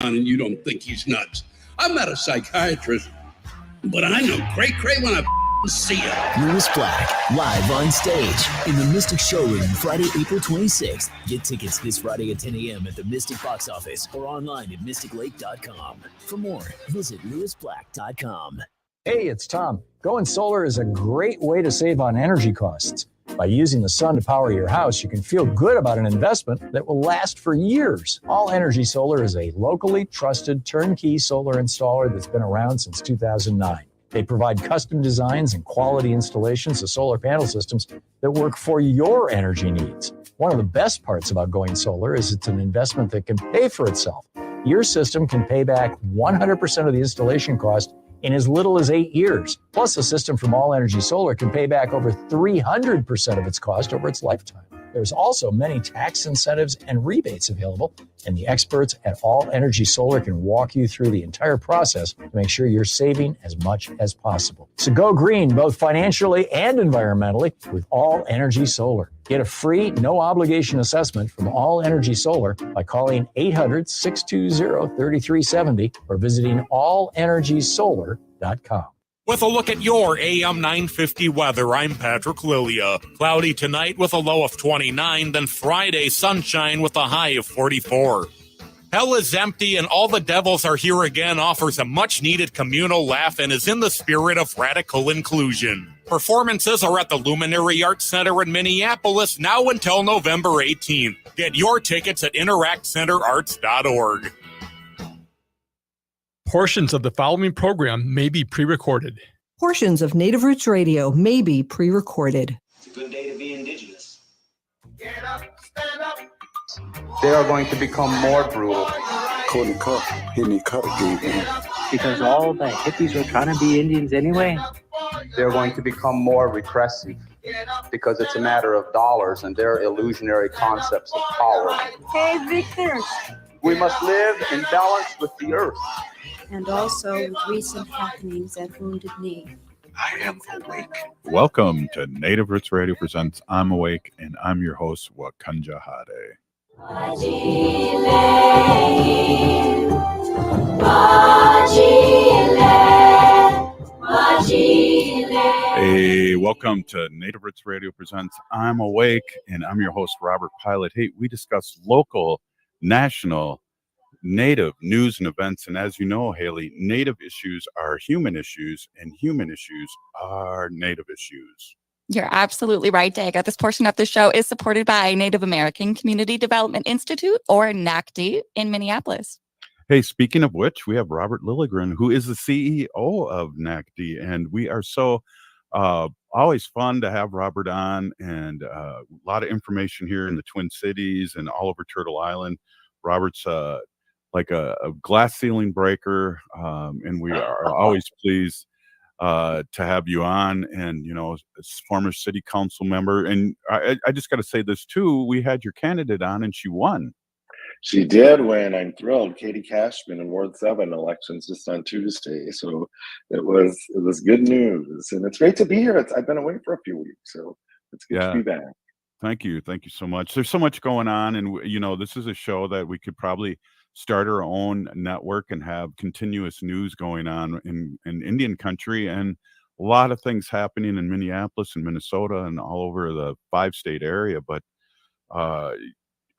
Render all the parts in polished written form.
and you don't think he's nuts. I'm not a psychiatrist, but I know cray when I see it. Lewis Black, live on stage in the Mystic Showroom, Friday, April 26th. Get tickets this Friday at 10 a.m. at the Mystic box office or online at mysticlake.com. For more, visit lewisblack.com. Hey, it's Tom. Going solar is a great way to save on energy costs. By using the sun to power your house, you can feel good about an investment that will last for years. All Energy Solar is a locally trusted turnkey solar installer that's been around since 2009. They provide custom designs and quality installations of solar panel systems that work for your energy needs. One of the best parts about going solar is it's an investment that can pay for itself. Your system can pay back 100% of the installation cost in as little as 8 years. Plus, a system from All Energy Solar can pay back over 300% of its cost over its lifetime. There's also many tax incentives and rebates available, and the experts at All Energy Solar can walk you through the entire process to make sure you're saving as much as possible. So go green, both financially and environmentally, with All Energy Solar. Get a free, no-obligation assessment from All Energy Solar by calling 800-620-3370 or visiting allenergysolar.com. With a look at your AM 950 weather, I'm Patrick Lilia. Cloudy tonight with a low of 29, then Friday sunshine with a high of 44. Hell is Empty and All the Devils Are Here Again offers a much-needed communal laugh and is in the spirit of radical inclusion. Performances are at the Luminary Arts Center in Minneapolis now until November 18th. Get your tickets at interactcenterarts.org. Portions of the following program may be pre-recorded. Portions of Native Roots Radio may be pre-recorded. It's a good day to be indigenous. Get up, stand up. They are going to become more brutal. Couldn't cut, hitting cut again. Because all the hippies were trying to be Indians anyway. They're going to become more repressive because it's a matter of dollars and their illusionary concepts of power. Hey, Victor. We must live in balance with the earth. And also with recent happenings at Wounded Knee. I am awake. Welcome to Native Roots Radio presents I'm Awake, and I'm your host, Wakanja Hade. Hey, welcome to Native Roots Radio presents I'm Awake, and I'm your host, Robert Pilot. Hey, we discuss local, national, Native news and events, and as you know, Haley, Native issues are human issues, and human issues are Native issues. You're absolutely right, Daga. This portion of the show is supported by Native American Community Development Institute, or NACDI, in Minneapolis. Hey, speaking of which, we have Robert Lilligren, who is the CEO of NACDI, and we are so always fun to have Robert on, and a lot of information here in the Twin Cities and all over Turtle Island. Robert's like a glass ceiling breaker, and we are always pleased to have you on. And, you know, as former city council member, and I just got to say this too, we had your candidate on and she won. She did win. I'm thrilled. Katie Cashman in Ward 7 elections just on Tuesday. So it was good news. And it's great to be here. I've been away for a few weeks, so it's good to be back. Thank you. Thank you so much. There's so much going on. And, you know, this is a show that we could probably start our own network and have continuous news going on in Indian country, and a lot of things happening in Minneapolis and Minnesota and all over the 5-state area. But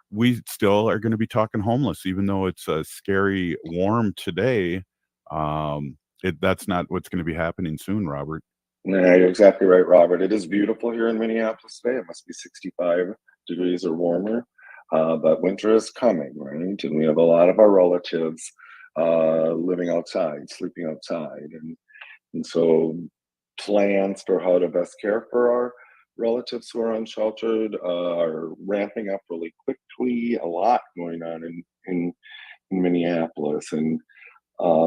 we still are going to be talking homeless, even though it's a scary warm today. That's not what's going to be happening soon, Robert. Yeah, you're exactly right, Robert. It is beautiful here in Minneapolis today. It must be 65 degrees or warmer. But winter is coming, right? And we have a lot of our relatives living outside, sleeping outside. And so plans for how to best care for our relatives who are unsheltered are ramping up really quickly. A lot going on in Minneapolis. And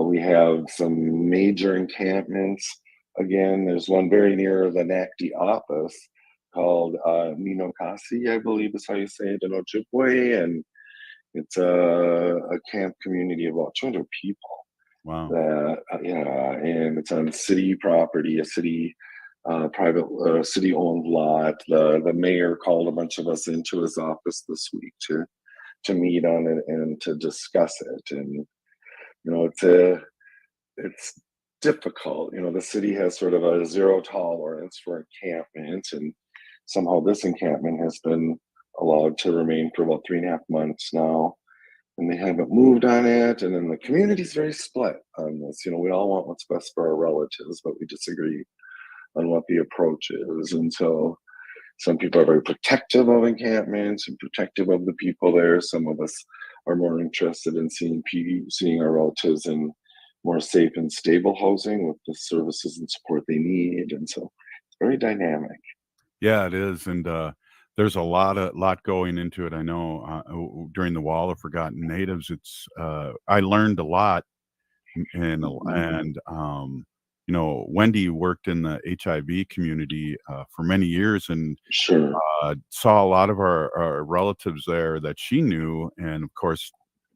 we have some major encampments. Again, there's one very near the NACDI office called Minokasi, I believe is how you say it in Ojibwe, and it's a camp community of about 200 people. Wow. And it's on city property, a city private city-owned lot. The mayor called a bunch of us into his office this week to meet on it and to discuss it. And it's difficult. The city has sort of a zero tolerance for encampment, and somehow this encampment has been allowed to remain for about 3.5 months now, and they haven't moved on it. And then the community's very split on this. We all want what's best for our relatives, but we disagree on what the approach is. And so some people are very protective of encampments and protective of the people there. Some of us are more interested in seeing our relatives in more safe and stable housing with the services and support they need. And so it's very dynamic. Yeah, it is. And there's a lot going into it. I know during the Wall of Forgotten Natives, I learned a lot. And Wendy worked in the HIV community for many years, and sure saw a lot of our relatives there that she knew. And of course,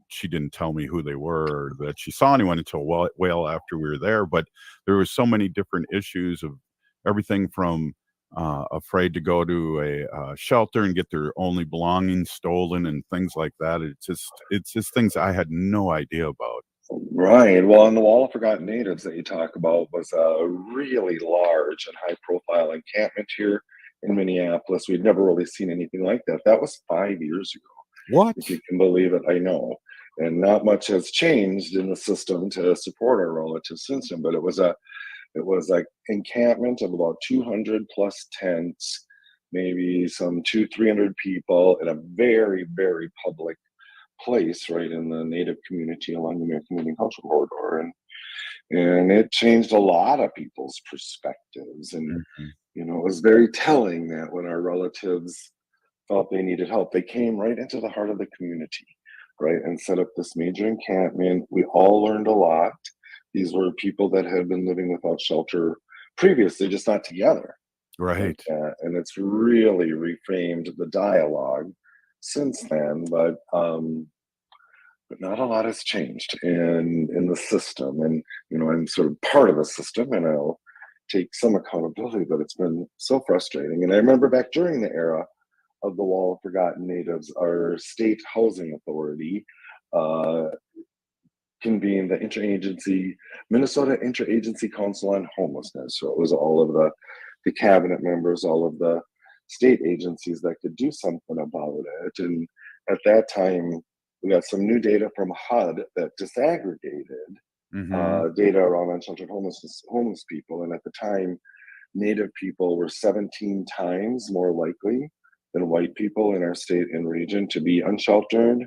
she didn't tell me who they were or that she saw anyone until well after we were there. But there were so many different issues of everything from afraid to go to a shelter and get their only belongings stolen and things like that. It's just things I had no idea about. Right. Well, and the Wall of Forgotten Natives that you talk about was a really large and high-profile encampment here in Minneapolis. We'd never really seen anything like that. That was 5 years ago. What? If you can believe it, I know. And not much has changed in the system to support our relatives since then. But it was like encampment of about 200 plus tents, maybe some 200-300 people in a very, very public place right in the Native community along the American Indian Cultural Corridor, and it changed a lot of people's perspectives. And it was very telling that when our relatives felt they needed help, they came right into the heart of the community, right, and set up this major encampment. We all learned a lot. These were people that had been living without shelter previously, just not together, right? And it's really reframed the dialogue since then, but not a lot has changed in the system. And I'm sort of part of the system, and I'll take some accountability, but it's been so frustrating. And I remember back during the era of the Wall of Forgotten Natives, our state housing authority convened the Minnesota Interagency Council on Homelessness. So it was all of the cabinet members, all of the state agencies that could do something about it. And at that time, we got some new data from HUD that disaggregated data around unsheltered homeless people. And at the time, Native people were 17 times more likely than white people in our state and region to be unsheltered.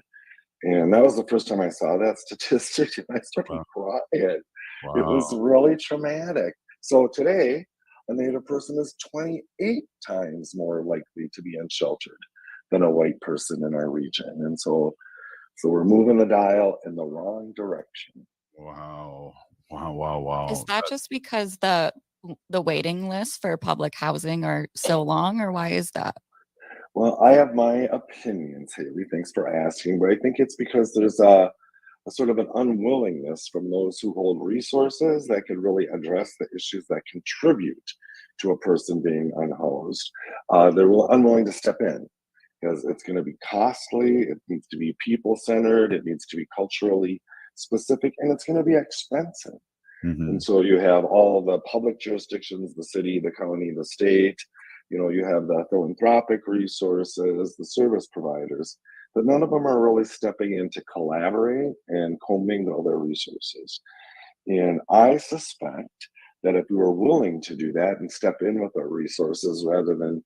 And that was the first time I saw that statistic, and I started crying. Wow. It was really traumatic. So today, a Native person is 28 times more likely to be unsheltered than a white person in our region. And so we're moving the dial in the wrong direction. Wow. Is that just because the waiting lists for public housing are so long, or why is that? Well, I have my opinions, Haley. Thanks for asking, but I think it's because there's a sort of an unwillingness from those who hold resources that can really address the issues that contribute to a person being unhoused. They're unwilling to step in because it's going to be costly. It needs to be people-centered. It needs to be culturally specific, and it's going to be expensive. And so you have all the public jurisdictions, the city, the county, the state. You have the philanthropic resources, the service providers, but none of them are really stepping in to collaborate and commingle their resources. And I suspect that if we were willing to do that and step in with our resources rather than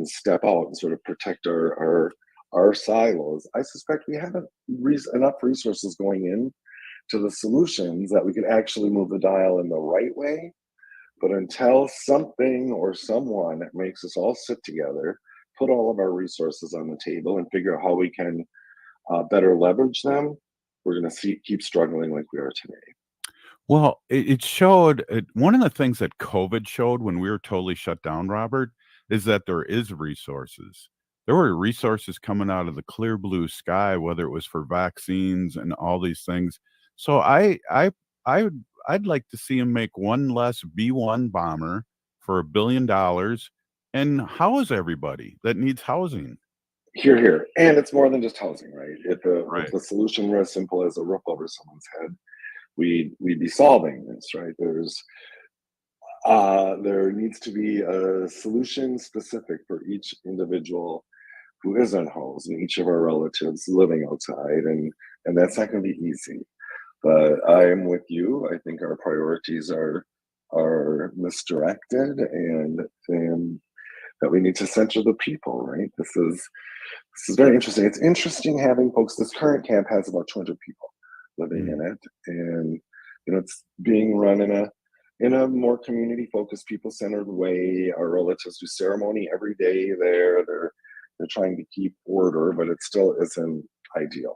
step out and sort of protect our silos, I suspect we haven't enough resources going in to the solutions that we could actually move the dial in the right way. But until something or someone makes us all sit together, put all of our resources on the table and figure out how we can better leverage them, we're going to keep struggling like we are today. Well, it showed, one of the things that COVID showed when we were totally shut down, Robert, is that there is resources. There were resources coming out of the clear blue sky, whether it was for vaccines and all these things. So I'd like to see him make one less B-1 bomber for $1 billion and house everybody that needs housing. Here. And it's more than just housing, right? If the solution were as simple as a roof over someone's head, we'd be solving this, right? There needs to be a solution specific for each individual who isn't housed and each of our relatives living outside, and that's not going to be easy. But I am with you. I think our priorities are misdirected, and that we need to center the people, right? This is very interesting. It's interesting having folks. This current camp has about 200 people living in it, and it's being run in a more community focused, people centered way. Our relatives do ceremony every day there. They're trying to keep order, but it still isn't ideal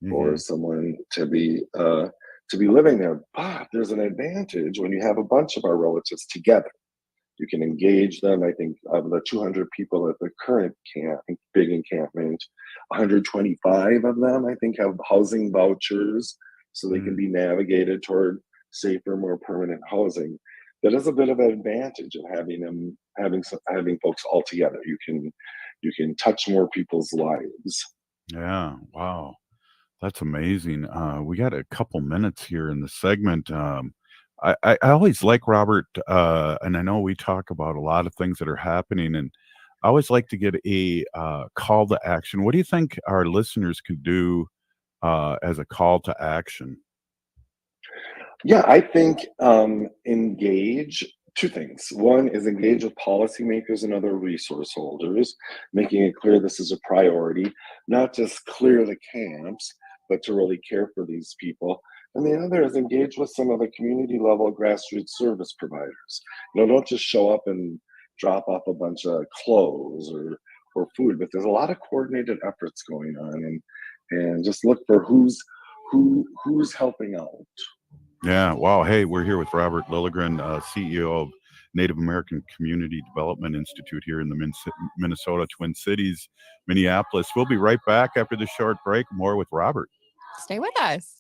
for someone to be living there. But there's an advantage when you have a bunch of our relatives together. You can engage them. I think of the 200 people at the current camp, big encampment, 125 of them, I think, have housing vouchers, so they can be navigated toward safer, more permanent housing. That is a bit of an advantage of having folks all together. You can touch more people's lives. Yeah. Wow. That's amazing. We got a couple minutes here in the segment. I always like Robert, and I know we talk about a lot of things that are happening, and I always like to get a call to action. What do you think our listeners could do as a call to action? Yeah, I think engage. Two things. One is engage with policymakers and other resource holders, making it clear this is a priority, not just clear the camps, but to really care for these people. And the other is engage with some of the community level grassroots service providers. Don't just show up and drop off a bunch of clothes or food, but there's a lot of coordinated efforts going on, and just look for who's helping out. Yeah. Wow. Hey, we're here with Robert Lilligren, CEO of Native American Community Development Institute here in the Minnesota Twin Cities, Minneapolis. We'll be right back after this short break. More with Robert. Stay with us.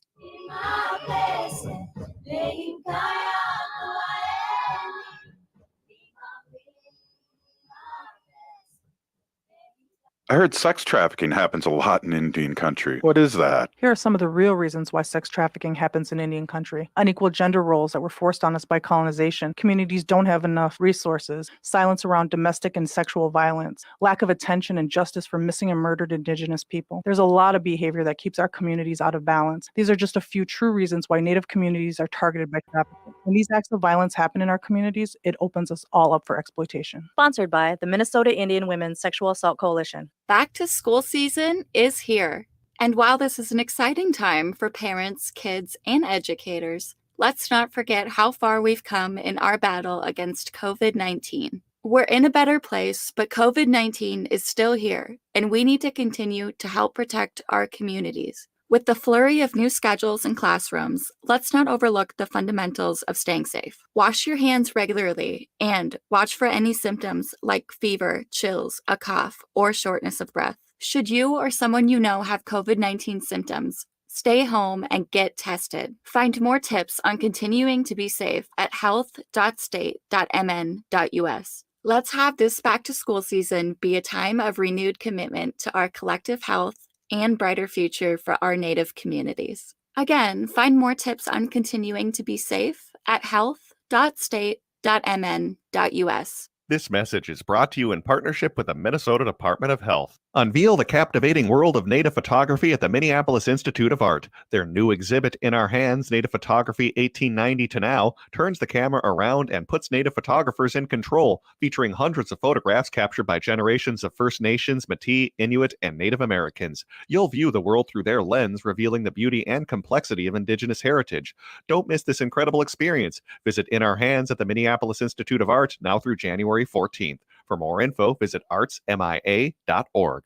I heard sex trafficking happens a lot in Indian country. What is that? Here are some of the real reasons why sex trafficking happens in Indian country. Unequal gender roles that were forced on us by colonization. Communities don't have enough resources. Silence around domestic and sexual violence. Lack of attention and justice for missing and murdered Indigenous people. There's a lot of behavior that keeps our communities out of balance. These are just a few true reasons why Native communities are targeted by trafficking. When these acts of violence happen in our communities, it opens us all up for exploitation. Sponsored by the Minnesota Indian Women's Sexual Assault Coalition. Back to school season is here. And while this is an exciting time for parents, kids, and educators, let's not forget how far we've come in our battle against COVID-19. We're in a better place, but COVID-19 is still here, and we need to continue to help protect our communities. With the flurry of new schedules and classrooms, let's not overlook the fundamentals of staying safe. Wash your hands regularly and watch for any symptoms like fever, chills, a cough, or shortness of breath. Should you or someone you know have COVID-19 symptoms, stay home and get tested. Find more tips on continuing to be safe at health.state.mn.us. Let's have this back-to-school season be a time of renewed commitment to our collective health and brighter future for our Native communities. Again, find more tips on continuing to be safe at health.state.mn.us. This message is brought to you in partnership with the Minnesota Department of Health. Unveil the captivating world of Native photography at the Minneapolis Institute of Art. Their new exhibit, In Our Hands, Native Photography 1890 to Now, turns the camera around and puts Native photographers in control, featuring hundreds of photographs captured by generations of First Nations, Métis, Inuit, and Native Americans. You'll view the world through their lens, revealing the beauty and complexity of Indigenous heritage. Don't miss this incredible experience. Visit In Our Hands at the Minneapolis Institute of Art now through January 14th. For more info, visit artsmia.org.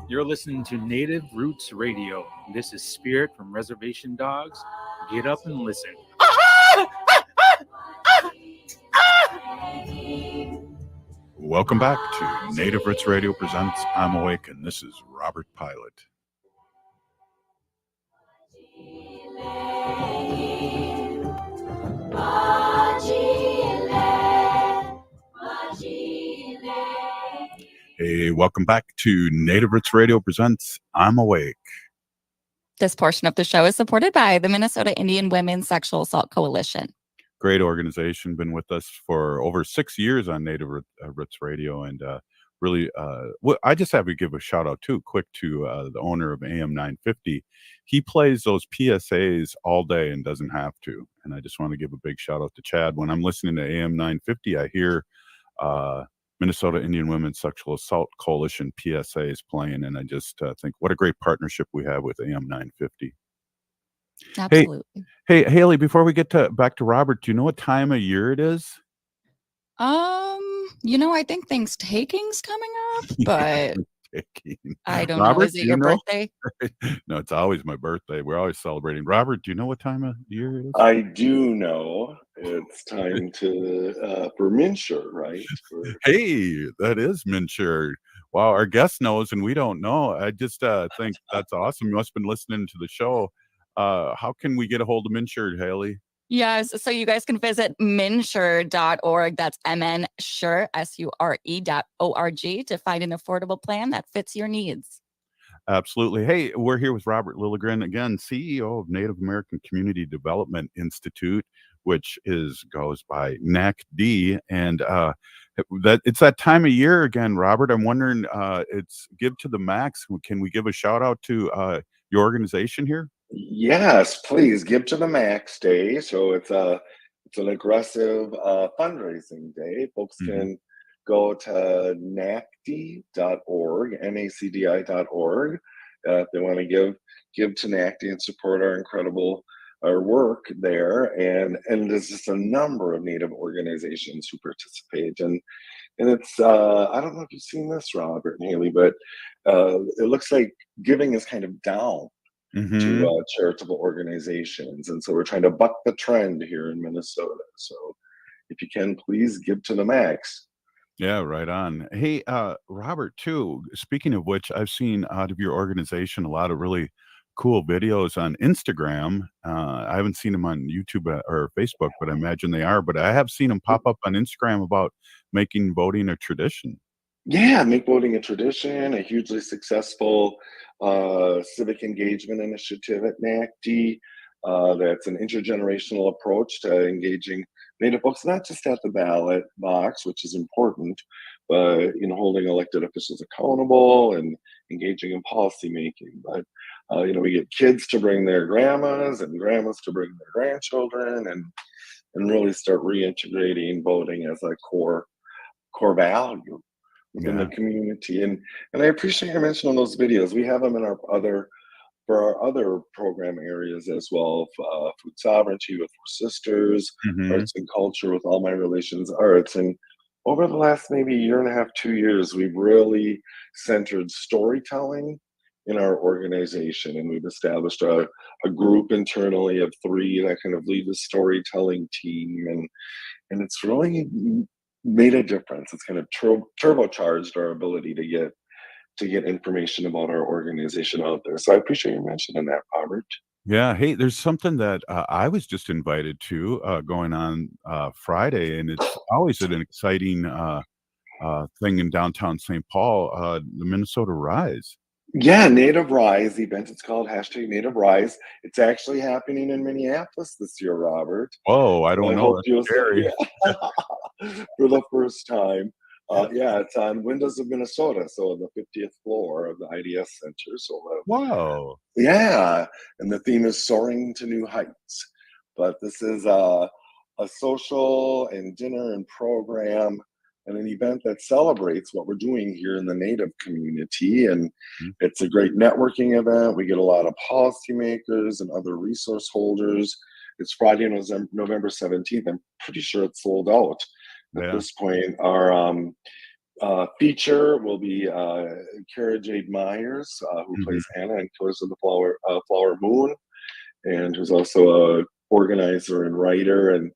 You're listening to Native Roots Radio. This is Spirit from Reservation Dogs. Get up and listen. Welcome back to Native Roots Radio presents I'm Awake, and this is Robert Pilot. Hey, welcome back to Native Roots Radio presents I'm Awake. This portion of the show is supported by the Minnesota Indian Women's Sexual Assault Coalition. Great organization, been with us for over 6 years on Native Roots Radio, and really, I just have to give a shout out too, quick, to the owner of AM 950. He plays those PSAs all day and doesn't have to, and I just want to give a big shout out to Chad. When I'm listening to AM 950, I hear Minnesota Indian Women's Sexual Assault Coalition PSAs playing, and I just think what a great partnership we have with AM 950. Absolutely. Hey, Haley, before we get back to Robert, do you know what time of year it is? I think Thanksgiving's coming up, but I don't Robert, know. Is it your birthday? No, it's always my birthday. We're always celebrating. Robert, do you know what time of year it is? I do know it's time for Mincher, right? Hey, that is Mincher. Wow, our guest knows and we don't know. I just think that's awesome. You must have been listening to the show. How can we get a hold of Mincher, Haley? Yes, so you guys can visit minsure.org. That's MNSure, SURE.org, to find an affordable plan that fits your needs. Absolutely. Hey, we're here with Robert Lilligren, again, CEO of Native American Community Development Institute, which goes by NACDI, and it's that time of year again, Robert. I'm wondering, it's Give to the Max. Can we give a shout out to your organization here? Yes, please. Give to the Max Day. So it's an aggressive fundraising day. Folks can go to NACDI.org, NACDI.org, if they want to give to NACDI and support our work there. And there's just a number of Native organizations who participate. And it's I don't know if you've seen this, Robert and Haley, but it looks like giving is kind of down to charitable organizations, and so we're trying to buck the trend here in Minnesota. So if you can, please give to the max. Yeah, right on. Hey, Robert, too, speaking of which, I've seen out of your organization a lot of really cool videos on Instagram. I haven't seen them on YouTube or Facebook, but I imagine they are. But I have seen them pop up on Instagram about making voting a tradition. Yeah, make voting a tradition, a hugely successful civic engagement initiative at NACDI. That's an intergenerational approach to engaging Native folks, not just at the ballot box, which is important, but holding elected officials accountable and engaging in policy making. But we get kids to bring their grandmas and grandmas to bring their grandchildren, and really start reintegrating voting as a core value within the community. And I appreciate your mention on those videos. We have them in our other program areas as well. Food sovereignty with Four Sisters, arts and culture with All My Relations Arts. And over the last maybe year and a half, 2 years, we've really centered storytelling in our organization. And we've established a group internally of 3 that kind of lead the storytelling team. And it's really made a difference. It's kind of turbocharged our ability to get information about our organization out there. So I appreciate you mentioning that, Robert. Yeah. Hey, there's something that I was just invited to going on Friday, and it's always an exciting thing in downtown St. Paul, the Minnesota Rise. Yeah, Native Rise event. It's called #Native Rise. It's actually happening in Minneapolis this year, Robert. Oh, I don't know. For the first time. It's on Windows of Minnesota, so the 50th floor of the IDS Center. So wow. Yeah, and the theme is Soaring to New Heights. But this is a social and dinner and program and an event that celebrates what we're doing here in the Native community. And it's a great networking event. We get a lot of policymakers and other resource holders. It's Friday, November 17th. I'm pretty sure it's sold out at this point. Our feature will be Kara Jade Myers, who plays Anna in Killers of the Flower Moon, and who's also a organizer and writer. And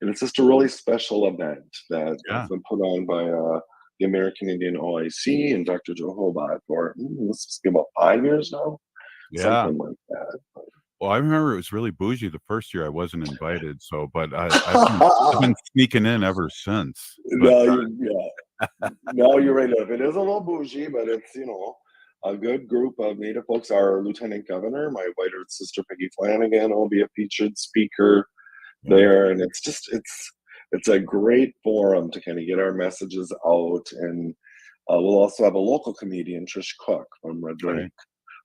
it's just a really special event that has been put on by the American Indian OIC and Dr. Joe Hobart for, let's just be about 5 years now. Something like that. Well, I remember it was really bougie the first year. I wasn't invited, but I've been sneaking in ever since. No, you're right. It is a little bougie, but it's a good group of Native folks. Our Lieutenant Governor, my white earth sister Peggy Flanagan, will be a featured speaker there, and it's a great forum to kind of get our messages out. And we'll also have a local comedian, Trish Cook from Red Lake,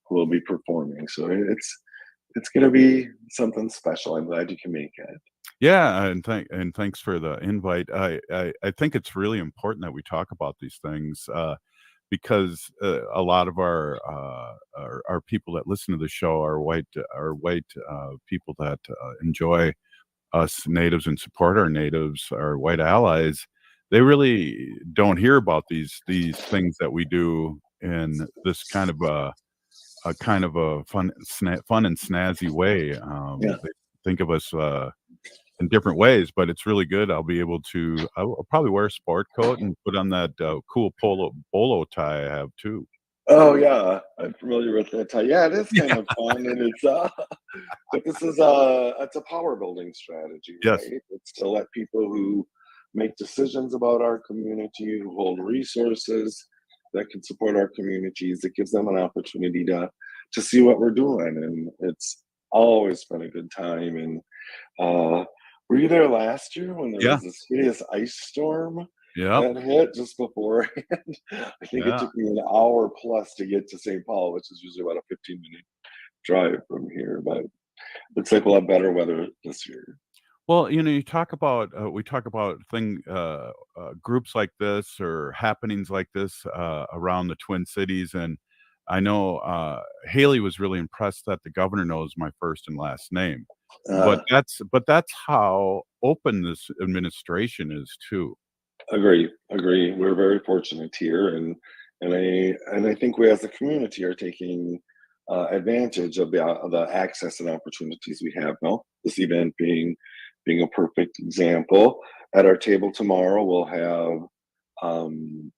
who will be performing. So it's going to be something special. I'm glad you can make it. Yeah, and thanks for the invite. I think it's really important that we talk about these things because a lot of our people that listen to the show are white people that enjoy us natives and support our natives, our white allies. They really don't hear about these things that we do in this kind of a fun and snazzy way. They think of us in different ways, but it's really good. I'll probably wear a sport coat and put on that cool bolo tie I have too. Oh yeah, I'm familiar with that tie. Yeah, it is kind of fun, and it's but this is it's a power building strategy, right? Yes. It's to let people who make decisions about our community, who hold resources that can support our communities. It gives them an opportunity to see what we're doing, and it's always been a good time. And were you there last year when there was this hideous ice storm that hit just beforehand? I think it took me an hour plus to get to St. Paul, which is usually about a 15-minute drive from here. But looks like we'll have better weather this year. Well, we talk about groups like this or happenings like this around the Twin Cities, and I know Haley was really impressed that the governor knows my first and last name. But that's how open this administration is too. Agree. We're very fortunate here, and I think we as a community are taking advantage of the access and opportunities we have now. This event being a perfect example. At our table tomorrow, we'll have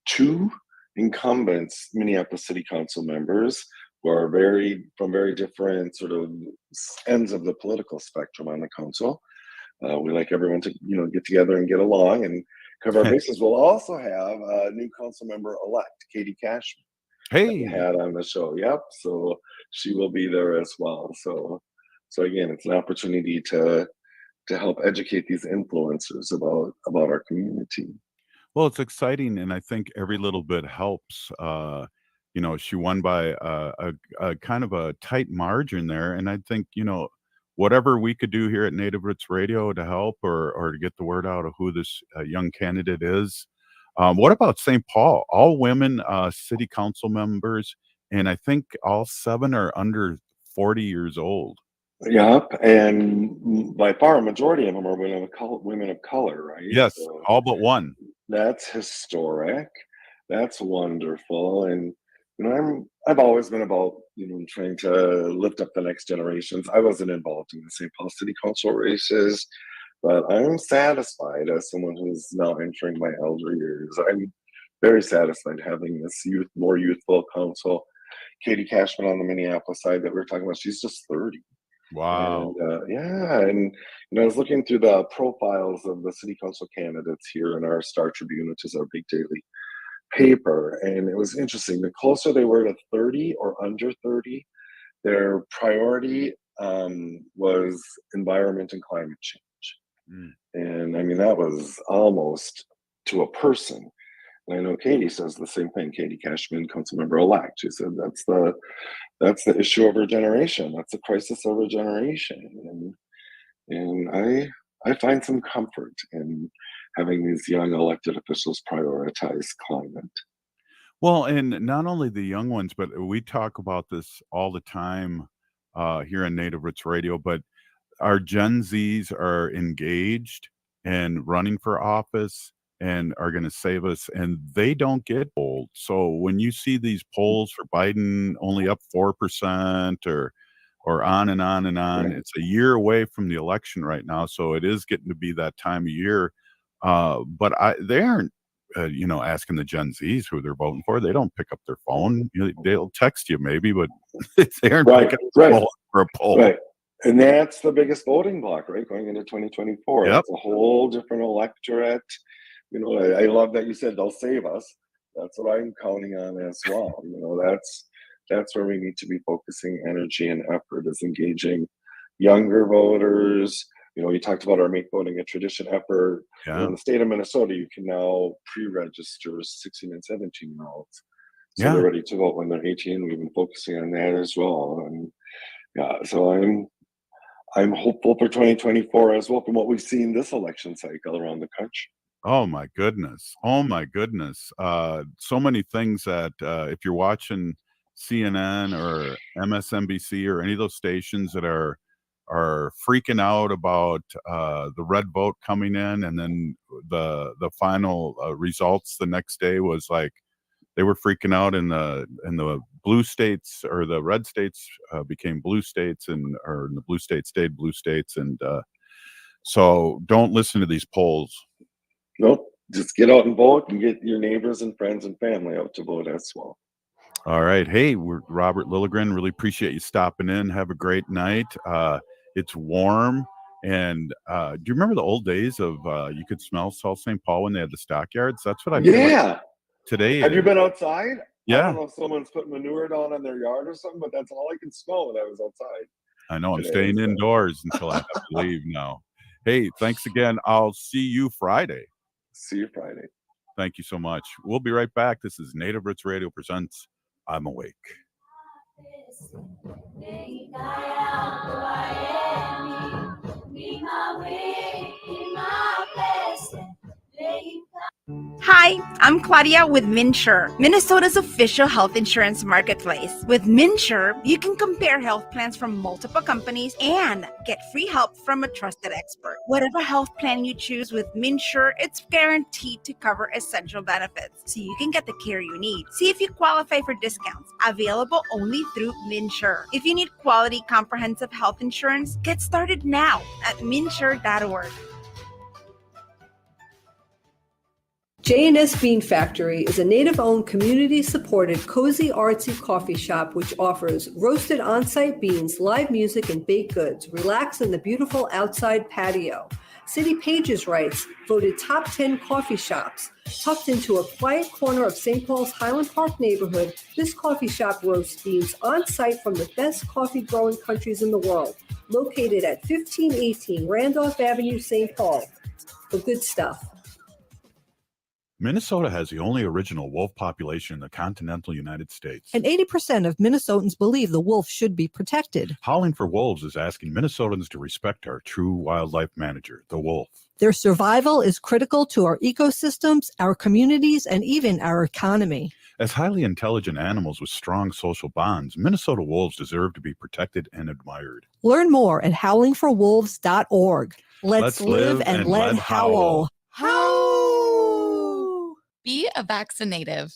2 incumbents Minneapolis City Council members who are from very different sort of ends of the political spectrum on the council. We like everyone to get together and get along and cover our bases. We'll also have a new council member elect, Katie Cashman. Hey, had on the show. Yep. So she will be there as well. So again, it's an opportunity to help educate these influencers about our community. Well, it's exciting, and I think every little bit helps. She won by a kind of a tight margin there, and I think whatever we could do here at Native Roots Radio to help or to get the word out of who this young candidate is. What about St. Paul? All women city council members, and I think all 7 are under 40 years old. Yep, and by far a majority of them are women of color, right? Yes, all but one. That's historic. That's wonderful, and I've always been about trying to lift up the next generations. I wasn't involved in the St. Paul City Council races, but I'm satisfied as someone who's now entering my elder years. I'm very satisfied having this more youthful council. Katie Cashman on the Minneapolis side that we were talking about, she's just 30. Wow. And I was looking through the profiles of the city council candidates here in our Star Tribune, which is our big daily paper, and it was interesting. The closer they were to 30 or under 30, their priority was environment and climate change. And I mean, that was almost to a person. And I know Katie says the same thing. Katie Cashman, council member elect, she said that's the issue of our generation. That's the crisis of our generation. And I find some comfort in having these young elected officials prioritize climate. Well, and not only the young ones, but we talk about this all the time here on Native Roots Radio, but our Gen Zs are engaged and running for office and are going to save us, and they don't get old. So when you see these polls for Biden only up 4% or on and on and on, it's a year away from the election right now. So it is getting to be that time of year. But they aren't, asking the Gen Zs who they're voting for. They don't pick up their phone. They'll text you maybe, but they aren't picking up their phone for a poll. Right. And that's the biggest voting block, right? Going into 2024. Yep. It's a whole different electorate. I love that you said they'll save us. That's what I'm counting on as well. That's where we need to be focusing energy and effort, is engaging younger voters. You know, you talked about our Make Voting a Tradition effort. You know, in the state of Minnesota, you can now pre-register 16 and 17-year-olds. So they're ready to vote when they're 18. We've been focusing on that as well. And yeah, so I'm hopeful for 2024 as well from what we've seen this election cycle around the country. Oh my goodness. Oh my goodness. So many things that if you're watching CNN or MSNBC or any of those stations that are freaking out about the red vote coming in, and then the final results the next day was like they were freaking out in the blue states, or the red states became blue states, or in the blue states stayed blue states. And so don't listen to these polls. Nope. Just get out and vote, and get your neighbors and friends and family out to vote as well. All right. Hey, we're Robert Lilligren. Really appreciate you stopping in. Have a great night. It's warm. And do you remember the old days of you could smell South St. Paul when they had the stockyards? That's what I feel like today. Have you been outside? Yeah. I don't know if someone's put manure down on their yard or something, but that's all I can smell when I was outside. I know. I'm staying indoors until I have to leave now. Hey, thanks again. I'll see you Friday. See you Friday. Thank you so much. We'll be right back. This is Native Roots Radio presents I'm Awake. Hi, I'm Claudia with MinSure, Minnesota's official health insurance marketplace. With MinSure, you can compare health plans from multiple companies and get free help from a trusted expert. Whatever health plan you choose with MinSure, it's guaranteed to cover essential benefits, so you can get the care you need. See if you qualify for discounts, available only through MinSure. If you need quality, comprehensive health insurance, get started now at minsure.org. J&S Bean Factory is a native-owned, community-supported, cozy, artsy coffee shop which offers roasted on-site beans, live music, and baked goods. Relax in the beautiful outside patio. City Pages writes, voted top 10 coffee shops. Tucked into a quiet corner of St. Paul's Highland Park neighborhood, this coffee shop roasts beans on-site from the best coffee-growing countries in the world. Located at 1518 Randolph Avenue, St. Paul. The good stuff. Minnesota has the only original wolf population in the continental United States. And 80% of Minnesotans believe the wolf should be protected. Howling for Wolves is asking Minnesotans to respect our true wildlife manager, the wolf. Their survival is critical to our ecosystems, our communities, and even our economy. As highly intelligent animals with strong social bonds, Minnesota wolves deserve to be protected and admired. Learn more at howlingforwolves.org. Let's live and let howl. Be a vaccinative.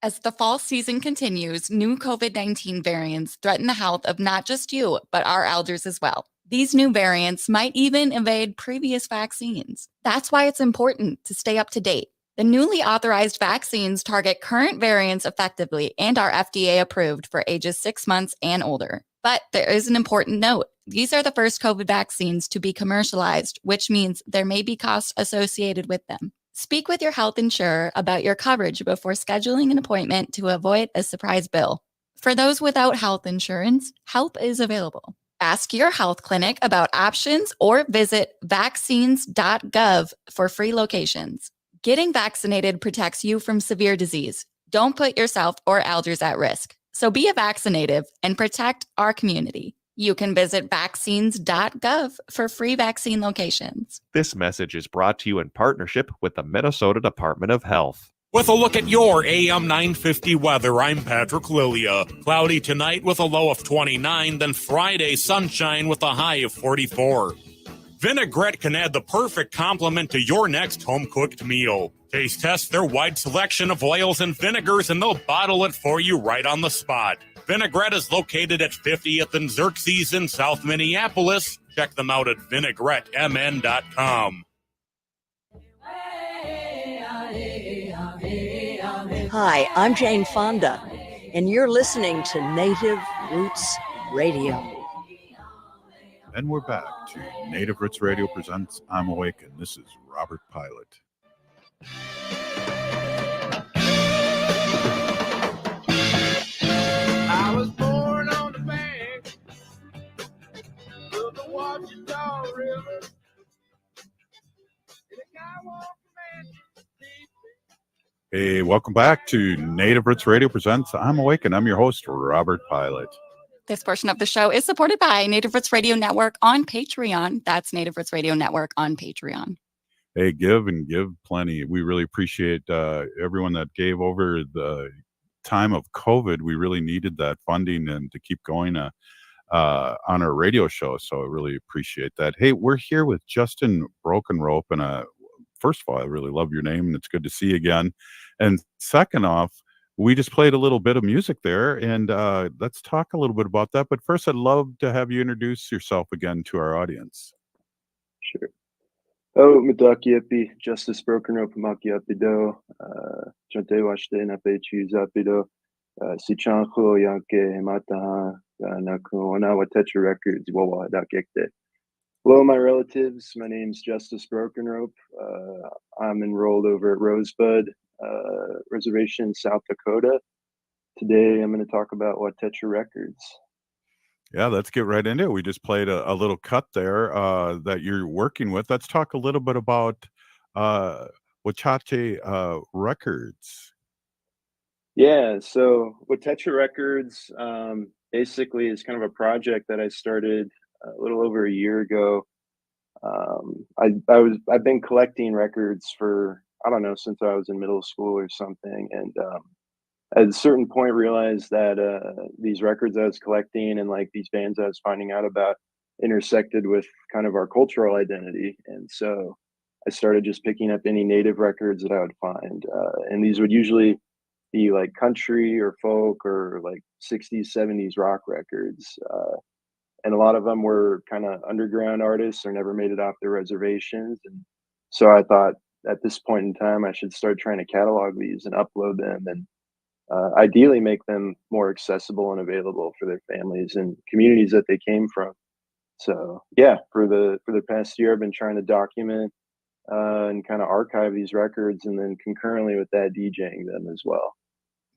As the fall season continues, new COVID-19 variants threaten the health of not just you, but our elders as well. These new variants might even evade previous vaccines. That's why it's important to stay up to date. The newly authorized vaccines target current variants effectively and are FDA approved for ages 6 months and older. But there is an important note. These are the first COVID vaccines to be commercialized, which means there may be costs associated with them. Speak with your health insurer about your coverage before scheduling an appointment to avoid a surprise bill. For those without health insurance, help is available. Ask your health clinic about options or visit vaccines.gov for free locations. Getting vaccinated protects you from severe disease. Don't put yourself or elders at risk. So be a vaccinative and protect our community. You can visit vaccines.gov for free vaccine locations. This message is brought to you in partnership with the Minnesota Department of Health. With a look at your AM 950 weather, I'm Patrick Lilia. Cloudy tonight with a low of 29, then Friday sunshine with a high of 44. Vinaigrette can add the perfect complement to your next home-cooked meal. Taste test their wide selection of oils and vinegars, and they'll bottle it for you right on the spot. Vinaigrette is located at 50th and Xerxes in South Minneapolis. Check them out at vinaigrettemn.com. Hi, I'm Jane Fonda, and you're listening to Native Roots Radio. And we're back to Native Roots Radio presents I'm Awake, and this is Robert Pilot. I was Hey, welcome back to Native Roots Radio Presents I'm Awake, and I'm your host, Robert Pilot. This portion of the show is supported by Native Roots Radio Network on Patreon. That's Native Roots Radio Network on Patreon. Hey, give and give plenty. We really appreciate everyone that gave over the time of COVID. We really needed that funding and to keep going on our radio show. So I really appreciate that. Hey, we're here with Justis Brokenrope, and first of all, I really love your name, and it's good to see you again. And second off, we just played a little bit of music there, and let's talk a little bit about that. But first, I'd love to have you introduce yourself again to our audience. Sure. Oh, Mitakiapi, Justis Brokenrope, Makiapido, Chante Washte Napechu Zapido, Sichanko Yanke, Mataha, Nakuona Watheca Records, Wawa Dakekte. Hello, my relatives. My name's Justis Brokenrope. I'm enrolled over at Rosebud Reservation, South Dakota. Today, I'm going to talk about Watheca Records. Yeah, let's get right into it. We just played a little cut there that you're working with. Let's talk a little bit about Watheca Records. Yeah, so Watheca Records basically is kind of a project that I started a little over a year ago. I've been collecting records for, I don't know, since I was in middle school or something, and at a certain point realized that these records I was collecting and like these bands I was finding out about intersected with kind of our cultural identity. And so I started just picking up any native records that I would find, and these would usually be like country or folk or like 60s 70s rock records, and a lot of them were kind of underground artists or never made it off their reservations. And so I thought at this point in time I should start trying to catalog these and upload them, and ideally make them more accessible and available for their families and communities that they came from. So yeah, for the past year I've been trying to document and kind of archive these records, and then concurrently with that DJing them as well.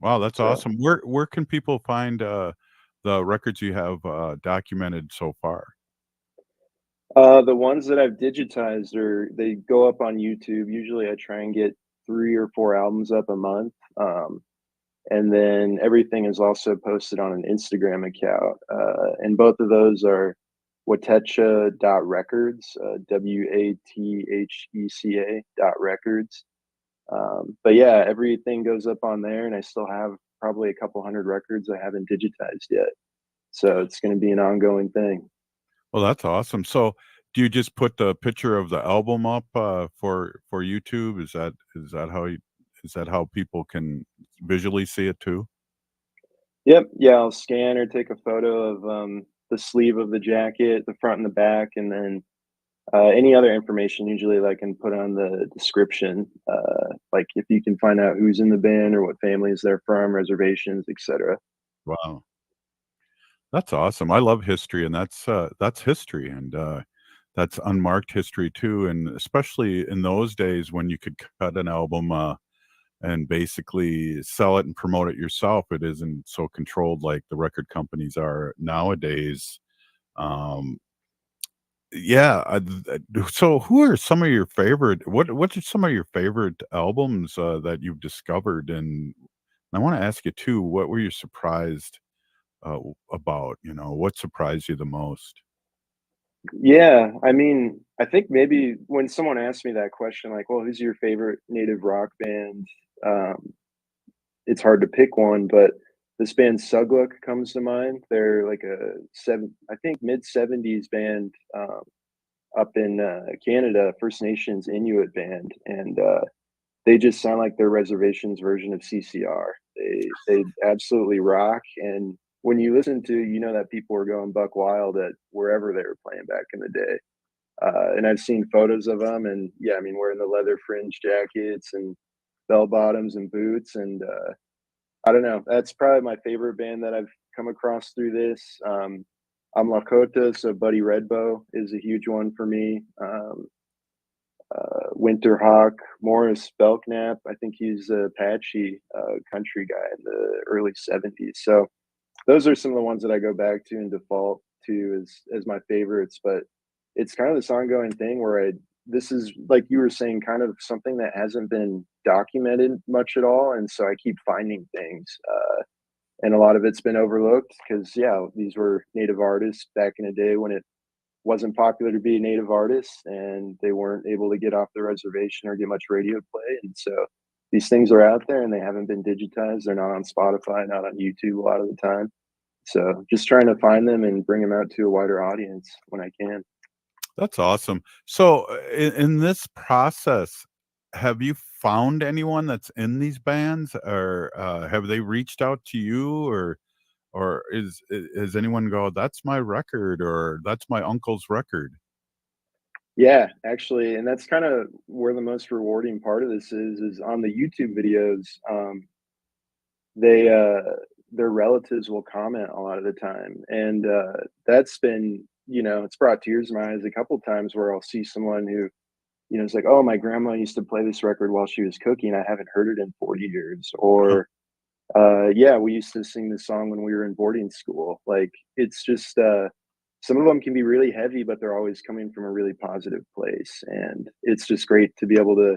Wow, that's awesome. Where can people find the records you have documented so far? The ones that I've digitized they go up on YouTube. Usually I try and get 3 or 4 albums up a month. And then everything is also posted on an Instagram account. And both of those are watheca.records, WATHECA.records. But yeah, everything goes up on there, and I still have probably a couple hundred records I haven't digitized yet. So it's going to be an ongoing thing. Well, that's awesome. So do you just put the picture of the album up for YouTube? Is that how people can visually see it too? Yep. Yeah, I'll scan or take a photo of the sleeve of the jacket, the front and the back, and then any other information usually I can put on the description, like if you can find out who's in the band or what families they're from, reservations, etc. Wow, that's awesome. I love history, and that's history, and that's unmarked history too. And especially in those days when you could cut an album and basically sell it and promote it yourself, it isn't so controlled like the record companies are nowadays. Yeah. So who are some of your favorite, what are some of your favorite albums that you've discovered? And I want to ask you too, what were you surprised about? What surprised you the most? Yeah, I mean, I think maybe when someone asks me that question, like, well, who's your favorite native rock band? It's hard to pick one, but this band Sugluk comes to mind. They're like I think mid-70s band up in Canada, First Nations Inuit band, and they just sound like their reservations version of CCR. They absolutely rock, and when you listen to, that people were going buck wild at wherever they were playing back in the day. And I've seen photos of them, and yeah, I mean, wearing the leather fringe jackets and bell bottoms and boots, and I don't know, that's probably my favorite band that I've come across through this. I'm Lakota, so Buddy Redbow is a huge one for me. Winterhawk, Morris Belknap, I think he's a Apache country guy in the early 70s. So those are some of the ones that I go back to and default to as my favorites, but it's kind of this ongoing thing where this is like you were saying, kind of something that hasn't been documented much at all, and so I keep finding things, and a lot of it's been overlooked because yeah, these were native artists back in the day when it wasn't popular to be a native artist, and they weren't able to get off the reservation or get much radio play, and so these things are out there and they haven't been digitized. They're not on Spotify, not on YouTube a lot of the time. So just trying to find them and bring them out to a wider audience when I can. That's awesome. So in this process, have you found anyone that's in these bands, or have they reached out to you, or is anyone go, that's my record, or that's my uncle's record? Yeah, actually, and that's kind of where the most rewarding part of this is on the YouTube videos. They their relatives will comment a lot of the time, and that's been, it's brought tears to my eyes a couple times where I'll see someone who, it's like, oh, my grandma used to play this record while she was cooking. I haven't heard it in 40 years. Or yeah, we used to sing this song when we were in boarding school. Like, it's just some of them can be really heavy, but they're always coming from a really positive place, and it's just great to be able to,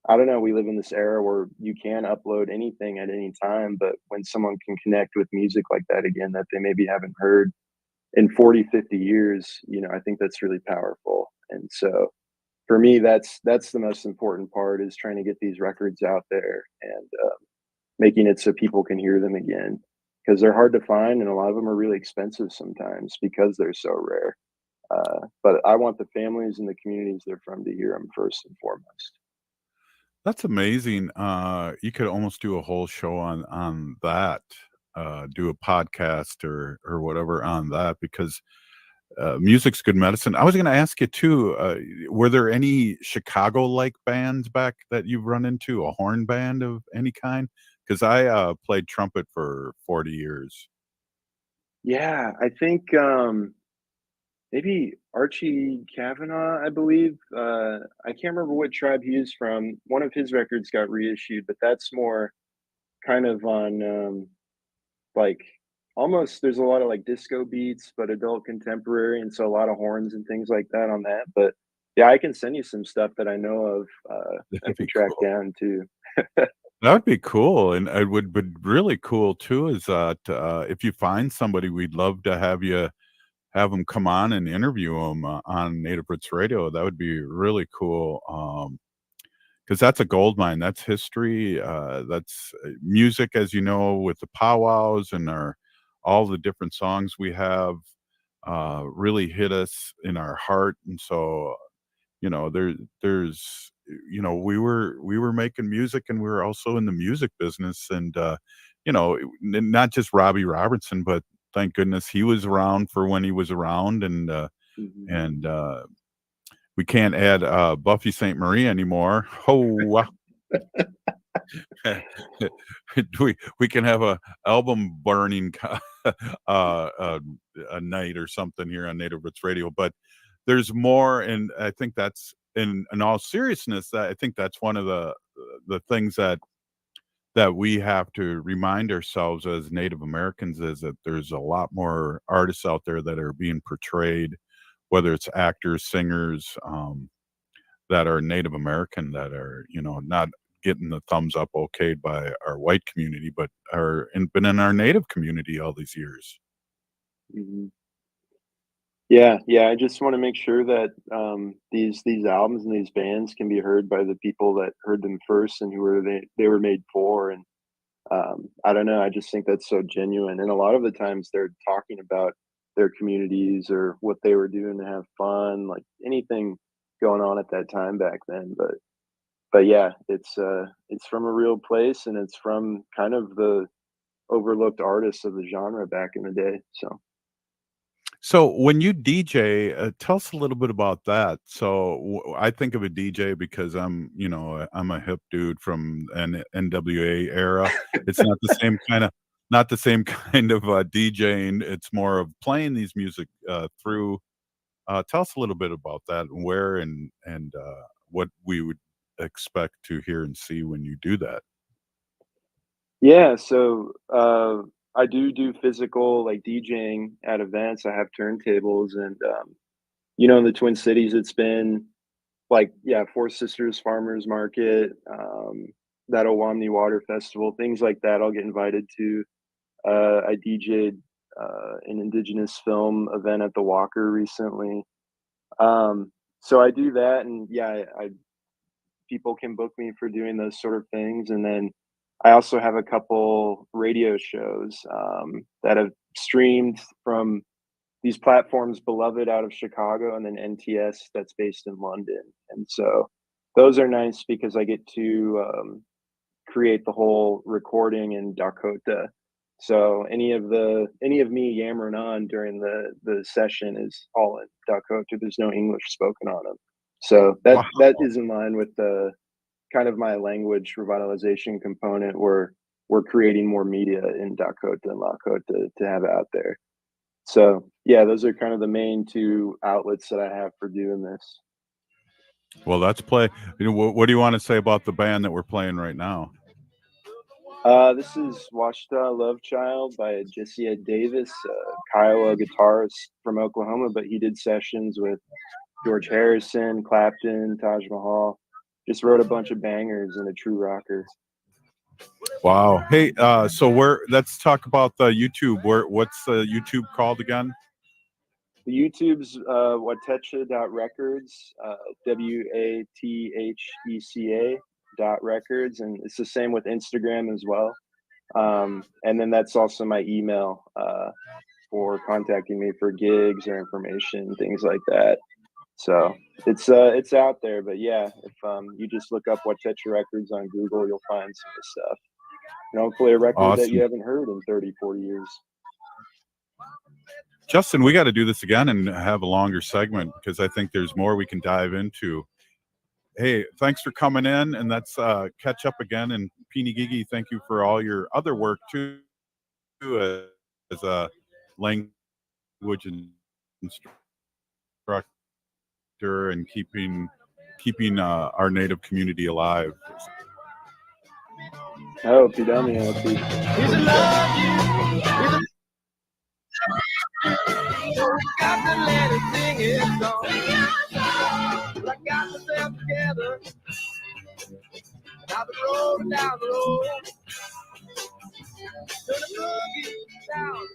I don't know, we live in this era where you can upload anything at any time, but when someone can connect with music like that again that they maybe haven't heard in 40, 50 years, I think that's really powerful. And so for me, that's the most important part, is trying to get these records out there and making it so people can hear them again, because they're hard to find and a lot of them are really expensive sometimes because they're so rare. But I want the families and the communities they're from to hear them first and foremost. That's amazing. You could almost do a whole show on that, do a podcast or whatever on that, because music's good medicine. I was going to ask you too, were there any Chicago-like bands back that you've run into, a horn band of any kind? Because I played trumpet for 40 years. Yeah, I think maybe Archie Kavanaugh, I believe. I can't remember what tribe he is from. One of his records got reissued, but that's more kind of on like almost, there's a lot of like disco beats, but adult contemporary, and so a lot of horns and things like that on that. But yeah, I can send you some stuff that I know of. I can track down too. That would be cool, and it would be really cool too is that if you find somebody, we'd love to have them come on and interview them on Native Roots Radio. That would be really cool, because that's a gold mine. That's history. That's music, as you know, with the powwows and all the different songs we have really hit us in our heart. And so, there's we were making music, and we were also in the music business, and not just Robbie Robertson, but thank goodness he was around for when he was around, and we can't add Buffy St. Marie anymore. Oh, we can have a album burning a night or something here on Native Roots Radio, but there's more, and I think that's in all seriousness, that I think that's one of the things that we have to remind ourselves as Native Americans, is that there's a lot more artists out there that are being portrayed, whether it's actors, singers, that are Native American, that are, not getting the thumbs up okayed by our white community, but been in our Native community all these years. Mm-hmm. Yeah, I just want to make sure that these albums and these bands can be heard by the people that heard them first and who they were made for. And I don't know, I just think that's so genuine. And a lot of the times they're talking about their communities or what they were doing to have fun, like anything going on at that time back then. But yeah, it's from a real place, and it's from kind of the overlooked artists of the genre back in the day. So when you DJ, tell us a little bit about that. So I think of a DJ because I'm a hip dude from an NWA era. It's not the same kind of DJing. It's more of playing these music through. Tell us a little bit about that, and where and what we would expect to hear and see when you do that. Yeah, so I do physical like DJing at events. I have turntables, and in the Twin Cities, it's been like, yeah, Four Sisters Farmers Market, that Owamni Water Festival, things like that. I'll get invited to. I DJ'd an Indigenous film event at the Walker recently. So I do that, and yeah, people can book me for doing those sort of things. And then I also have a couple radio shows that have streamed from these platforms, Beloved out of Chicago, and then NTS that's based in London. And so those are nice because I get to create the whole recording in Dakota. So any of me yammering on during the session is all in Dakota. There's no English spoken on them. So that is in line with the kind of my language revitalization component, where we're creating more media in Dakota and Lakota to have out there. So yeah, those are kind of the main two outlets that I have for doing this. Well, let's play. What do you want to say about the band that we're playing right now? This is Washita Love Child by Jesse Davis, Kiowa guitarist from Oklahoma, but he did sessions with George Harrison, Clapton, Taj Mahal. Just wrote a bunch of bangers and a true rocker. Wow. Hey, so let's talk about the YouTube. What's the YouTube called again? The YouTube's Watheca.records, WATHECA.records, and it's the same with Instagram as well. And then that's also my email for contacting me for gigs or information, things like that. So it's out there. But yeah, if you just look up Watheca Records on Google, you'll find some of the stuff. And hopefully a record that you haven't heard in 30, 40 years. Justin, we got to do this again and have a longer segment, because I think there's more we can dive into. Hey, thanks for coming in, and let's catch up again. And Peeny Gigi, thank you for all your other work too, as a language instructor and keeping our Native community alive. Oh, Pidami, Got to let it sing its song. I got myself together. Down the road, down the road. To the boogie, down.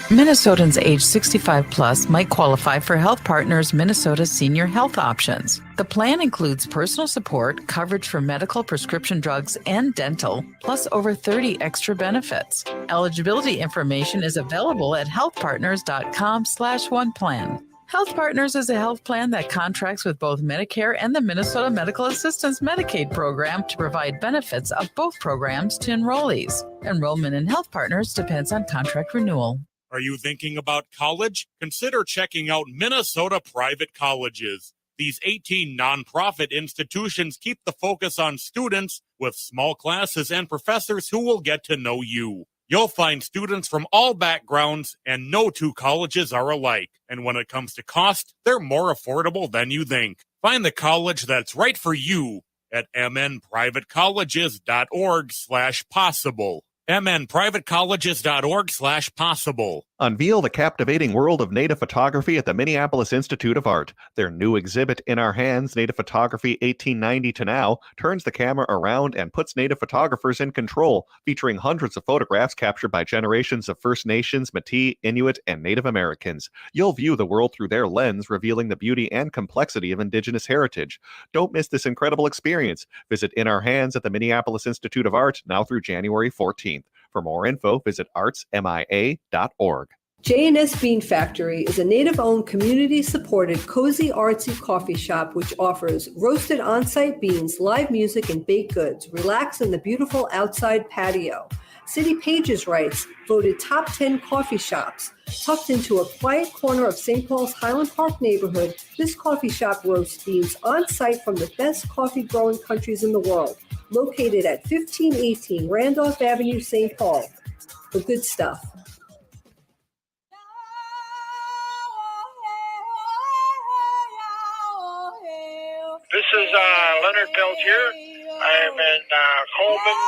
Minnesotans age 65 plus might qualify for Health Partners Minnesota Senior Health Options. The plan includes personal support, coverage for medical, prescription drugs, and dental, plus over 30 extra benefits. Eligibility information is available at healthpartners.com/oneplan. Health Partners is a health plan that contracts with both Medicare and the Minnesota Medical Assistance Medicaid program to provide benefits of both programs to enrollees. Enrollment in Health Partners depends on contract renewal. Are you thinking about college? Consider checking out Minnesota Private Colleges. These 18 nonprofit institutions keep the focus on students with small classes and professors who will get to know you. You'll find students from all backgrounds, and no two colleges are alike. And when it comes to cost, they're more affordable than you think. Find the college that's right for you at mnprivatecolleges.org/possible. mnprivatecolleges.org/possible. Unveil the captivating world of Native photography at the Minneapolis Institute of Art. Their new exhibit, In Our Hands, Native Photography 1890 to Now, turns the camera around and puts Native photographers in control, featuring hundreds of photographs captured by generations of First Nations, Métis, Inuit, and Native Americans. You'll view the world through their lens, revealing the beauty and complexity of Indigenous heritage. Don't miss this incredible experience. Visit In Our Hands at the Minneapolis Institute of Art now through January 14th. For more info, visit artsmia.org. J&S Bean Factory is a Native-owned, community-supported, cozy, artsy coffee shop which offers roasted on-site beans, live music, and baked goods. Relax in the beautiful outside patio. City Pages writes, voted top 10 coffee shops. Tucked into a quiet corner of St. Paul's Highland Park neighborhood, this coffee shop roasts beans on-site from the best coffee-growing countries in the world. Located at 1518 Randolph Avenue, St. Paul. The good stuff. This is Leonard Peltier. I am in Coleman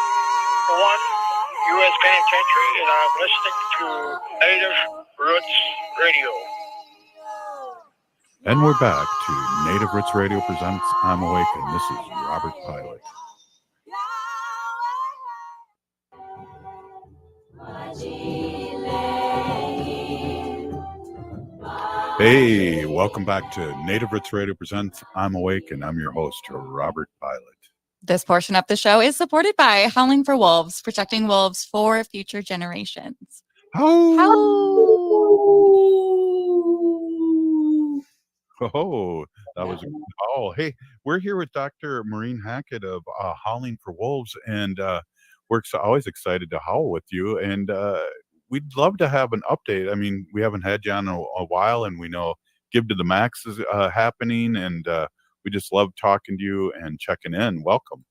1, U.S. Penitentiary, and I'm listening to Native Roots Radio. And we're back to Native Roots Radio presents I'm Awake, and this is Robert Pilot. Hey, welcome back to Native Roots Radio presents I'm Awake, and I'm your host, Robert Pilot. This portion of the show is supported by Howling For Wolves, protecting wolves for future generations. Oh, that was a good call. Hey, we're here with Dr. Maureen Hackett of Howling For Wolves, and we're always excited to howl with you. And we'd love to have an update. I mean, we haven't had you on a while, and we know Give to the Max is happening, and we just love talking to you and checking in. Welcome.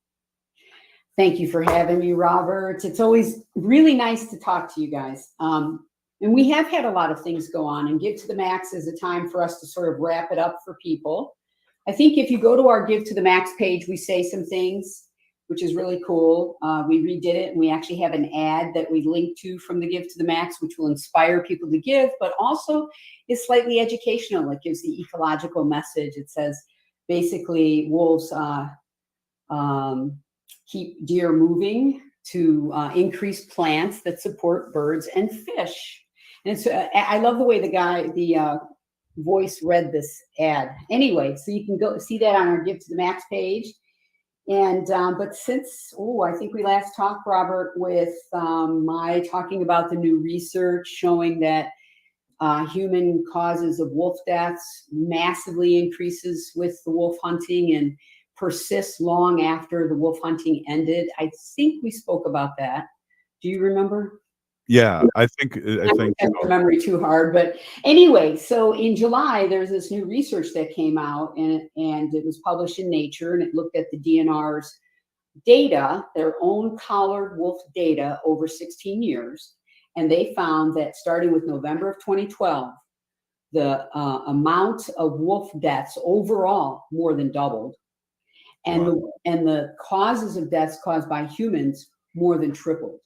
Thank you for having me, Robert. It's always really nice to talk to you guys. And we have had a lot of things go on, and Give to the Max is a time for us to sort of wrap it up for people. I think if you go to our Give to the Max page, we say some things, which is really cool. We redid it, and we actually have an ad that we link to from the Give to the Max, which will inspire people to give, but also is slightly educational. It gives the ecological message. It says, basically, wolves keep deer moving to increase plants that support birds and fish. And so I love the way the voice read this ad. Anyway, so you can go see that on our Give to the Max page. And but since I think we last talked, Robert, with my talking about the new research showing that human causes of wolf deaths massively increases with the wolf hunting and persists long after the wolf hunting ended. I think we spoke about that. Do you remember? Yeah, I think memory too hard, but anyway, so in July there's this new research that came out, and it was published in Nature, and it looked at the DNR's data, their own collared wolf data over 16 years, and they found that starting with November of 2012, the amount of wolf deaths overall more than doubled, and the causes of deaths caused by humans more than tripled.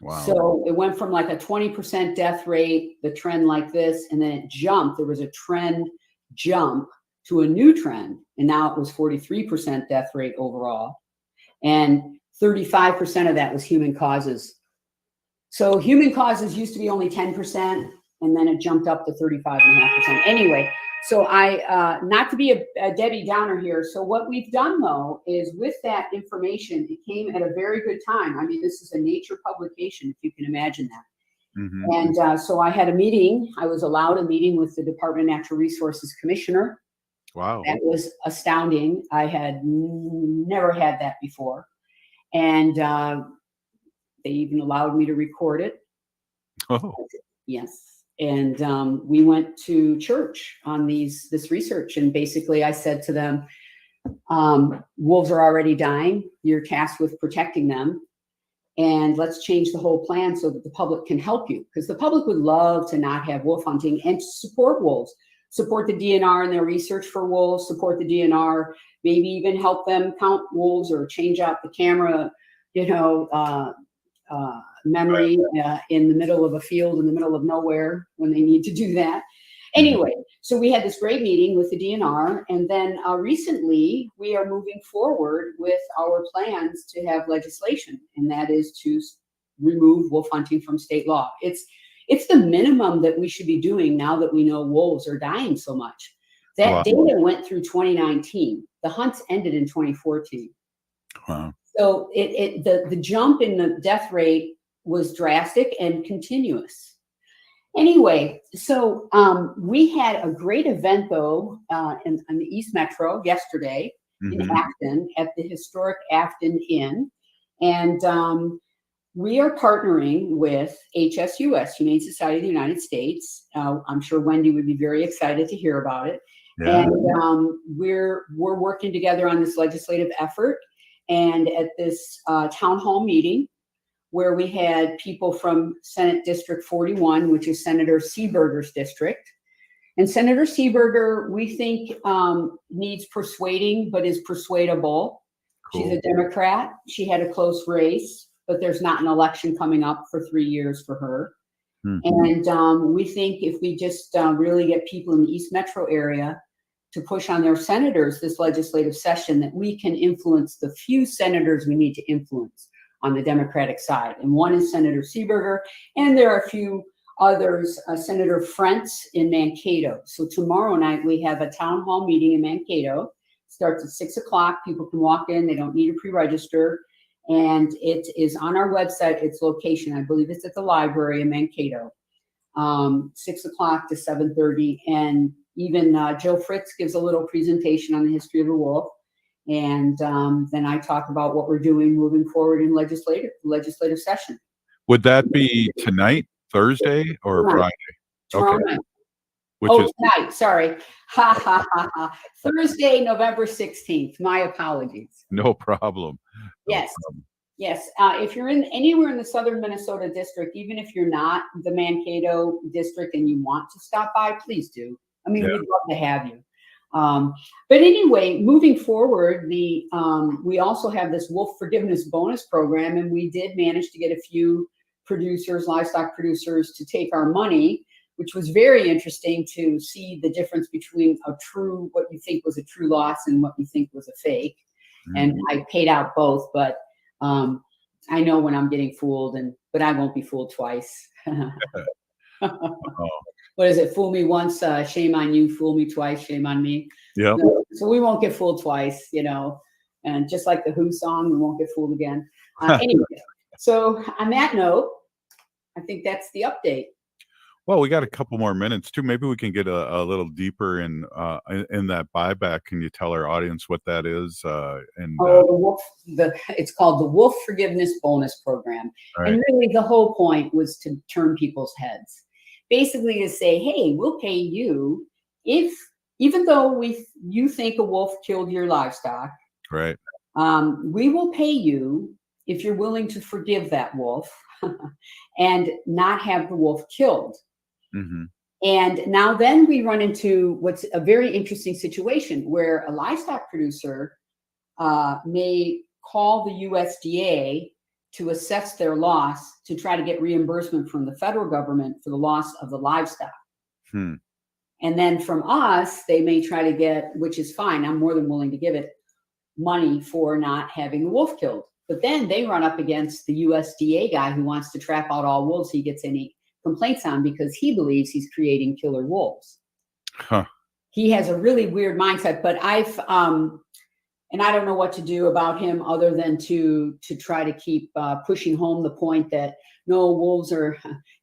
Wow. So it went from like a 20% death rate, the trend like this, and then it jumped. There was a trend jump to a new trend, and now it was 43% death rate overall, and 35% of that was human causes. So human causes used to be only 10%, and then it jumped up to 35.5%. Anyway, so I, not to be a Debbie Downer here. So what we've done though, is with that information, it came at a very good time. I mean, this is a Nature publication, if you can imagine that. Mm-hmm. And so I had a meeting, I was allowed a meeting with the Department of Natural Resources Commissioner. Wow. That was astounding. I had never had that before. And they even allowed me to record it. Oh. Yes. And we went to church on this research. And basically I said to them, wolves are already dying. You're tasked with protecting them. And let's change the whole plan so that the public can help you. Because the public would love to not have wolf hunting and to support wolves. Support the DNR in their research for wolves, support the DNR, maybe even help them count wolves or change out the camera, memory in the middle of a field in the middle of nowhere when they need to do that. Anyway, so we had this great meeting with the DNR, and then recently we are moving forward with our plans to have legislation, and that is to remove wolf hunting from state law. It's the minimum that we should be doing now that we know wolves are dying so much. That data went through 2019. The hunts ended in 2014. Wow. So the jump in the death rate was drastic and continuous. Anyway, so we had a great event though in the East Metro yesterday in Afton at the historic Afton Inn, and we are partnering with HSUS, Humane Society of the United States. I'm sure Wendy would be very excited to hear about it. Yeah. And we're working together on this legislative effort. And at this town hall meeting, where we had people from Senate District 41, which is Senator Seeberger's district. And Senator Seeberger, we think, needs persuading, but is persuadable. Cool. She's a Democrat. She had a close race. but there's not an election coming up for 3 years for her. Mhm. And we think if we just really get people in the East Metro area to push on their senators this legislative session, that we can influence the few senators we need to influence on the Democratic side. And one is Senator Seeberger, and there are a few others, Senator Frentz in Mankato. So tomorrow night we have a town hall meeting in Mankato. Starts at 6 o'clock. People can walk in. They don't need to pre-register. And it is on our website. Its location, I believe it's at the library in Mankato, 6 o'clock to 7:30. And even Joe Fritz gives a little presentation on the history of the wolf. And then I talk about what we're doing moving forward in legislative session. Would that be tonight, Thursday, or Tonight. Friday? Tomorrow Okay. night. Which is Tonight, sorry. Ha, ha, ha, ha. Thursday, November 16th. My apologies. no problem. No Yes. problem. Yes, if you're in anywhere in the southern Minnesota district, even if you're not the Mankato district and you want to stop by, please do. I mean, Yeah. we'd love to have you. But anyway, moving forward, we also have this wolf forgiveness bonus program, and we did manage to get a few producers, livestock producers, to take our money, which was very interesting to see the difference between what you think was a true loss and what you think was a fake. And I paid out both, but I know when I'm getting fooled, but I won't be fooled twice. What is it? Fool me once, shame on you. Fool me twice, shame on me. Yeah. So we won't get fooled twice, and just like the Who song, we won't get fooled again. Anyway, so on that note, I think that's the update. Well, we got a couple more minutes too. Maybe we can get a little deeper in that buyback. Can you tell our audience what that is? It's called the Wolf Forgiveness Bonus Program. Right. And really the whole point was to turn people's heads. Basically to say, hey, we'll pay you even though you think a wolf killed your livestock, right? We will pay you if you're willing to forgive that wolf and not have the wolf killed. Mm-hmm. And now then we run into what's a very interesting situation where a livestock producer may call the USDA to assess their loss to try to get reimbursement from the federal government for the loss of the livestock. And then from us, they may try to get, which is fine, I'm more than willing to give it, money for not having the wolf killed. But then they run up against the USDA guy who wants to trap out all wolves he gets any complaints on because he believes he's creating killer wolves. Huh. He has a really weird mindset, but and I don't know what to do about him other than to try to keep pushing home the point that no, wolves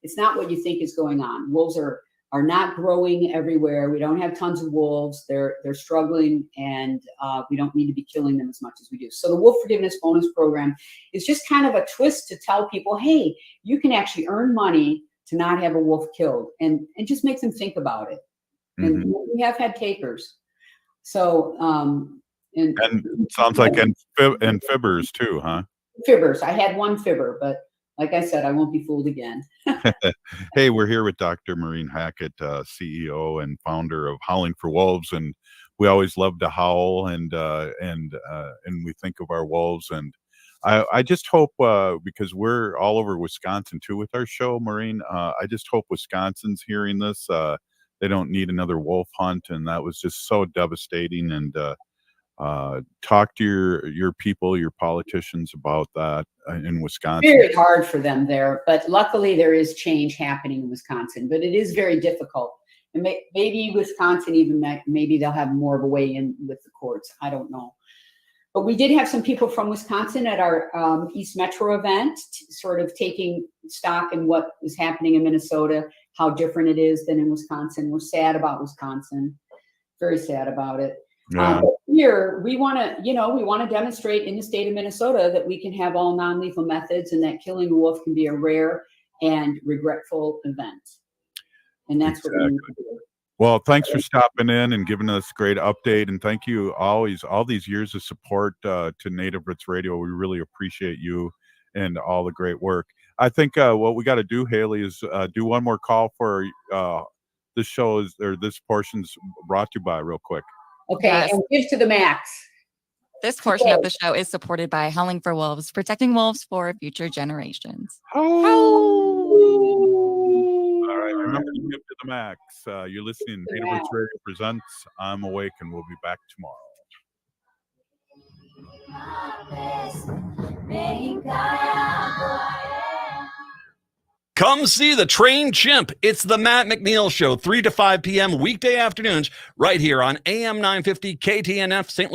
it's not what you think is going on. Wolves are not growing everywhere. We don't have tons of wolves. They're struggling, and we don't need to be killing them as much as we do. So the Wolf Forgiveness Bonus Program is just kind of a twist to tell people, hey, you can actually earn money to not have a wolf killed, and just make them think about it. And we have had takers. So and it sounds like and fibbers too, huh? Fibbers. I had one fibber, but like I said, I won't be fooled again. Hey, we're here with Dr. Maureen Hackett, CEO and founder of Howling For Wolves, and we always love to howl and we think of our wolves. And I just hope because we're all over Wisconsin too with our show, Maureen. I just hope Wisconsin's hearing this. They don't need another wolf hunt, and that was just so devastating. And talk to your people, your politicians about that in Wisconsin. Very hard for them there, but luckily there is change happening in Wisconsin, but it is very difficult. And maybe Wisconsin maybe they'll have more of a way in with the courts. I don't know. But we did have some people from Wisconsin at our East Metro event, sort of taking stock in what is happening in Minnesota, how different it is than in Wisconsin. We're sad about Wisconsin, very sad about it. Yeah. Here, we want to demonstrate in the state of Minnesota that we can have all non-lethal methods and that killing a wolf can be a rare and regretful event. And that's what we need to do. Well, thanks for stopping in and giving us a great update. And thank you always, all these years of support to Native Roots Radio. We really appreciate you and all the great work. I think what we got to do, Haley, is do one more call for this show this portion's brought to you by real quick. Okay, and give to the max. This portion of the show is supported by Howling for Wolves, protecting wolves for future generations. All right, remember to give to the max. You're listening to Native Roots Radio presents I'm Awake, and we'll be back tomorrow. Come see the Trained Chimp. It's the Matt McNeil Show, 3 to 5 p.m. weekday afternoons, right here on AM 950 KTNF St.